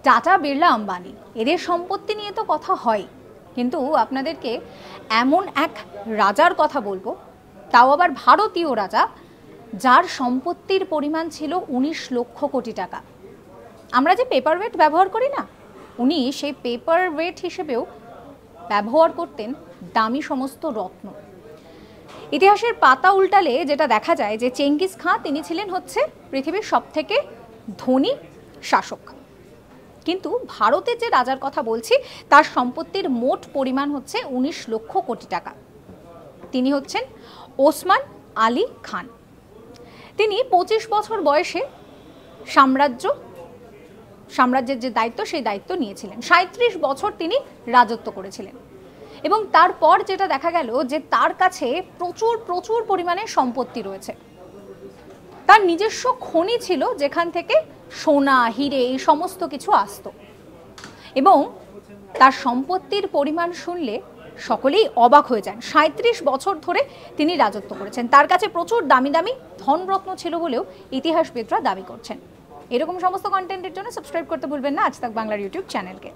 Tata, Birla, Ambani এদের সম্পত্তি নিয়ে তো কথা হয়, কিন্তু আপনাদেরকে এমন এক রাজার কথা বলবো, তাও আবার ভারতীয় রাজা, যার সম্পত্তির পরিমাণ ছিল 19 লক্ষ কোটি টাকা। আমরা যে পেপার ওয়েট ব্যবহার করি না, উনি সেই পেপার ওয়েট হিসেবেও ব্যবহার করতেন দামি সমস্ত রত্ন। ইতিহাসের পাতা উল্টালে যেটা দেখা যায় যে চেঙ্গিস খাঁ তিনি ছিলেন হচ্ছে পৃথিবীর সবথেকে ধনী শাসক, কিন্তু ভারতের যে রাজার কথা বলছি তার সম্পত্তির মোট পরিমাণ হচ্ছে 19 লক্ষ কোটি টাকা। তিনি হচ্ছেন ওসমান আলী খান। তিনি 25 বছর বয়সে সাম্রাজ্যের যে দায়িত্ব সেই দায়িত্ব নিয়েছিলেন। 37 বছর তিনি রাজত্ব করেছিলেন এবং তারপর যেটা দেখা গেল যে তার কাছে প্রচুর প্রচুর পরিমাণে সম্পত্তি রয়েছে। তার নিজস্ব খনি ছিল যেখান থেকে সোনা, হিরে এই সমস্ত কিছু আসতো, এবং তার সম্পত্তির পরিমাণ শুনলে সকলেই অবাক হয়ে যান। 37 বছর ধরে তিনি রাজত্ব করেছেন, তার কাছে প্রচুর দামি দামি ধনরত্ন ছিল বলেও ইতিহাসবিদরা দাবি করছেন। এরকম সমস্ত কন্টেন্টের জন্য সাবস্ক্রাইব করতে ভুলবেন না আজ তাক বাংলার ইউটিউব চ্যানেলকে।